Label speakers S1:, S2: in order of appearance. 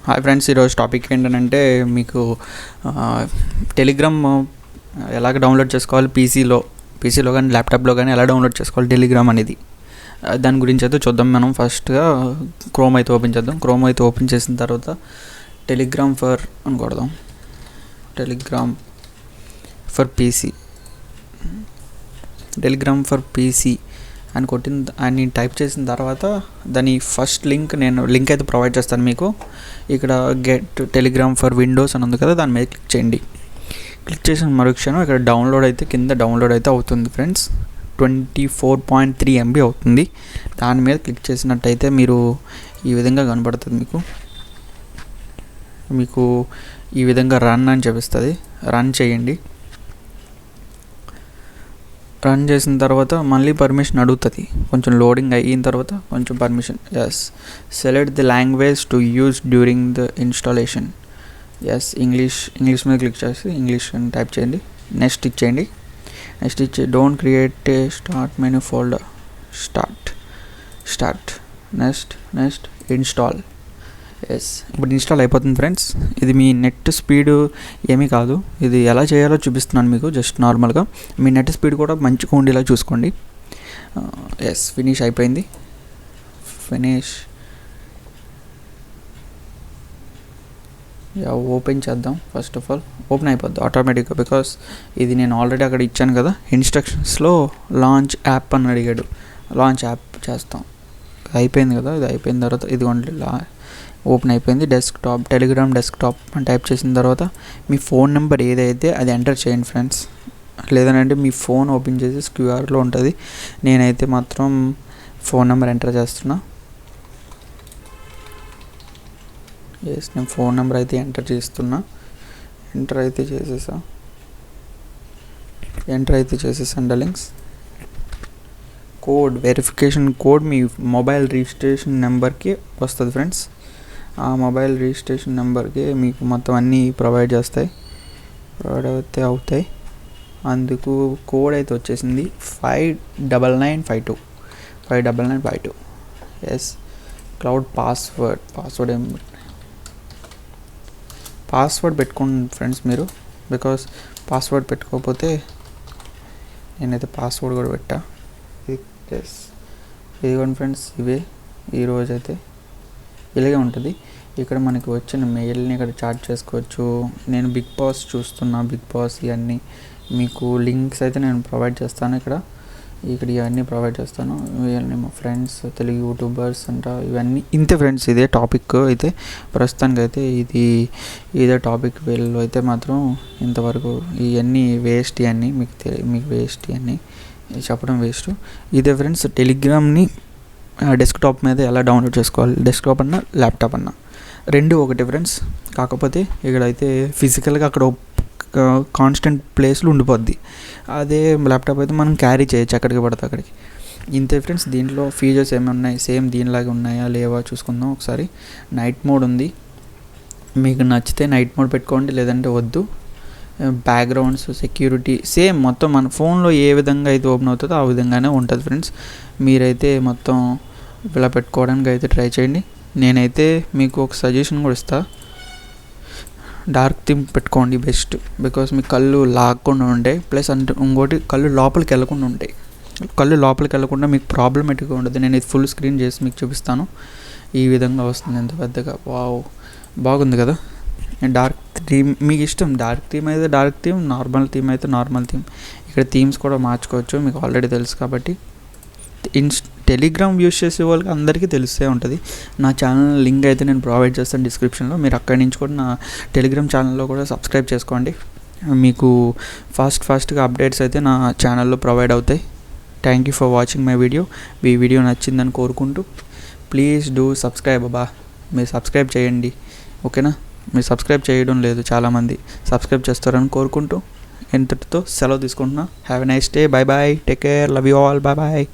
S1: Hi friends, ఈరోజు topic ఏంటంటే మీకు టెలిగ్రామ్ ఎలాగ డౌన్లోడ్ చేసుకోవాలి, పీసీలో కానీ ల్యాప్టాప్లో కానీ ఎలా డౌన్లోడ్ చేసుకోవాలి టెలిగ్రామ్ అనేది. దాని గురించి అయితే చూద్దాం. మనం ఫస్ట్గా క్రోమ్ అయితే ఓపెన్ చేద్దాం. క్రోమ్ అయితే ఓపెన్ చేసిన తర్వాత టెలిగ్రామ్ ఫర్ అని కొడదాం. టెలిగ్రామ్ ఫర్ పీసీ అని అని టైప్ చేసిన తర్వాత దాని ఫస్ట్ లింక్ అయితే ప్రొవైడ్ చేస్తాను మీకు. ఇక్కడ గెట్ టెలిగ్రామ్ ఫర్ విండోస్ అని ఉంది కదా, దాని మీద క్లిక్ చేయండి. క్లిక్ చేసిన మరుక్షణం ఇక్కడ కింద డౌన్లోడ్ అయితే అవుతుంది ఫ్రెండ్స్. 24.3 MB అవుతుంది. దాని మీద క్లిక్ చేసినట్టయితే మీరు ఈ విధంగా కనబడుతుంది. మీకు ఈ విధంగా రన్ అని చూపిస్తుంది. రన్ చేయండి. రన్ చేసిన తర్వాత మళ్ళీ పర్మిషన్ అడుగుతుంది. కొంచెం లోడింగ్ అయిన తర్వాత కొంచెం permission. Select the language to use during the installation. English మీద క్లిక్ చేసి ఇంగ్లీష్ అని టైప్ చేయండి. నెక్స్ట్ ఇచ్చేయండి. Don't create a start menu folder. Start next install. ఇప్పుడు ఇన్స్టాల్ అయిపోతుంది ఫ్రెండ్స్. ఇది మీ నెట్ స్పీడ్ ఏమీ కాదు, ఇది ఎలా చేయాలో చూపిస్తున్నాను మీకు. జస్ట్ నార్మల్గా మీ నెట్ స్పీడ్ కూడా మంచిగా ఉండేలా చూసుకోండి. ఫినిష్ అయిపోయింది. ఓపెన్ చేద్దాం. ఫస్ట్ ఆఫ్ ఆల్ ఓపెన్ అయిపోద్ది ఆటోమేటిక్గా, బికాస్ ఇది నేను ఆల్రెడీ అక్కడ ఇచ్చాను కదా. ఇన్స్ట్రక్షన్స్లో లాంచ్ యాప్ అని అడిగాడు. లాంచ్ యాప్ చేస్తాం. అయిపోయింది కదా. ఇది అయిపోయిన తర్వాత ఇదిగోండి ఓపెన్ అయిపోయింది. టెలిగ్రామ్ డెస్క్టాప్ అని టైప్ చేసిన తర్వాత మీ ఫోన్ నెంబర్ ఏదైతే అది ఎంటర్ చేయండి ఫ్రెండ్స్. లేదంటే మీ ఫోన్ ఓపెన్ చేసి క్యూఆర్లో ఉంటుంది. నేనైతే మాత్రం ఫోన్ నెంబర్ ఎంటర్ చేస్తున్నా. నేను ఫోన్ నెంబర్ అయితే ఎంటర్ చేస్తున్నా. ఎంటర్ అయితే చేసేసాను డార్లింగ్స్. వెరిఫికేషన్ కోడ్ మీ మొబైల్ రిజిస్ట్రేషన్ నెంబర్కి వస్తుంది ఫ్రెండ్స్. ఆ మొబైల్ రిజిస్ట్రేషన్ నెంబర్కి మీకు మొత్తం అన్నీ ప్రొవైడ్ అవుతాయి. అందుకు కోడ్ అయితే వచ్చేసింది 59952. క్లౌడ్ పాస్వర్డ్ పెట్టుకోండి ఫ్రెండ్స్ మీరు, బికాస్ పాస్వర్డ్ పెట్టుకోకపోతే నేనైతే పాస్వర్డ్ కూడా పెట్టా. ఇదిగోండి ఫ్రెండ్స్, ఇవే ఈరోజు అయితే ఇలాగే ఉంటుంది. ఇక్కడ మనకి వచ్చిన మెయిల్ని ఇక్కడ చాట్ చేసుకోవచ్చు. నేను బిగ్ బాస్ చూస్తున్నా. ఇవన్నీ మీకు లింక్స్ అయితే నేను ప్రొవైడ్ చేస్తాను. ఇక్కడ ఇవన్నీ ప్రొవైడ్ చేస్తాను. ఇవన్నీ మా ఫ్రెండ్స్ తెలుగు యూట్యూబర్స్ ఇవన్నీ ఇంతే ఫ్రెండ్స్. ఇదే టాపిక్ అయితే ప్రస్తుతానికి అయితే ఇదే టాపిక్. వీళ్ళు అయితే మాత్రం ఇంతవరకు ఇవన్నీ వేస్ట్. ఇవన్నీ మీకు వేస్ట్. ఇవన్నీ చెప్పడం వేస్ట్. ఇదే ఫ్రెండ్స్, టెలిగ్రామ్ని డెస్క్టాప్ మీద ఎలా డౌన్లోడ్ చేసుకోవాలి. డెస్క్టాప్ అన్నా ల్యాప్టాప్ అన్నా రెండు ఒకటి ఫ్రెండ్స్. కాకపోతే ఇక్కడైతే ఫిజికల్గా అక్కడ కాన్స్టెంట్ ప్లేస్లో ఉండిపోద్ది. అదే ల్యాప్టాప్ అయితే మనం క్యారీ చేయొచ్చు ఎక్కడికి పడితే అక్కడికి. ఇంతే ఫ్రెండ్స్. దీంట్లో ఫీచర్స్ ఏమి ఉన్నాయి, సేమ్ దీనిలాగా ఉన్నాయా లేవా చూసుకుందాం ఒకసారి. నైట్ మోడ్ ఉంది. మీకు నచ్చితే నైట్ మోడ్ పెట్టుకోండి, లేదంటే వద్దు. బ్యాక్గ్రౌండ్స్, సెక్యూరిటీ సేమ్ మొత్తం మన ఫోన్లో ఏ విధంగా అయితే ఓపెన్ అవుతుందో ఆ విధంగానే ఉంటుంది ఫ్రెండ్స్. మీరైతే మొత్తం ఇలా పెట్టుకోవడానికి అయితే ట్రై చేయండి. నేనైతే మీకు ఒక సజెషన్ కూడా ఇస్తా. డార్క్ థీమ్ పెట్టుకోండి బెస్ట్, బికాస్ మీ కళ్ళు లాక్కుండా ఉంటాయి. ప్లస్ ఇంకోటి కళ్ళు లోపలికి వెళ్ళకుండా మీకు ప్రాబ్లమేటిక్గా ఉండదు. నేను ఇది ఫుల్ స్క్రీన్ చేసి మీకు చూపిస్తాను. ఈ విధంగా వస్తుంది ఎంత పెద్దగా. వావ్, బాగుంది కదా. డార్క్ థీమ్ మీకు ఇష్టం. డార్క్ థీమ్ అయితే డార్క్ థీమ్, నార్మల్ థీమ్ అయితే నార్మల్ థీమ్. ఇక్కడ థీమ్స్ కూడా మార్చుకోవచ్చు, మీకు ఆల్రెడీ తెలుసు కాబట్టి. టెలిగ్రామ్ యూస్ చేసే వాళ్ళకి అందరికీ తెలిసే ఉంటుంది. నా ఛానల్ లింక్ అయితే నేను ప్రొవైడ్ చేస్తాను డిస్క్రిప్షన్లో. మీరు అక్కడి నుంచి కూడా నా టెలిగ్రామ్ ఛానల్లో కూడా సబ్స్క్రైబ్ చేసుకోండి. మీకు ఫాస్ట్గా అప్డేట్స్ అయితే నా ఛానల్లో ప్రొవైడ్ అవుతాయి. Thank you for watching my video. ఈ వీడియో నచ్చిందని కోరుకుంటూ ప్లీజ్ డూ సబ్స్క్రైబ్. మీరు సబ్స్క్రైబ్ చేయండి, ఓకేనా. మీరు సబ్స్క్రైబ్ చేయడం లేదు చాలామంది. సబ్స్క్రైబ్ చేస్తారని కోరుకుంటూ ఇంతటితో సెలవు తీసుకుంటున్నా. Have a nice day. Bye bye. Take care. Love you all. Bye.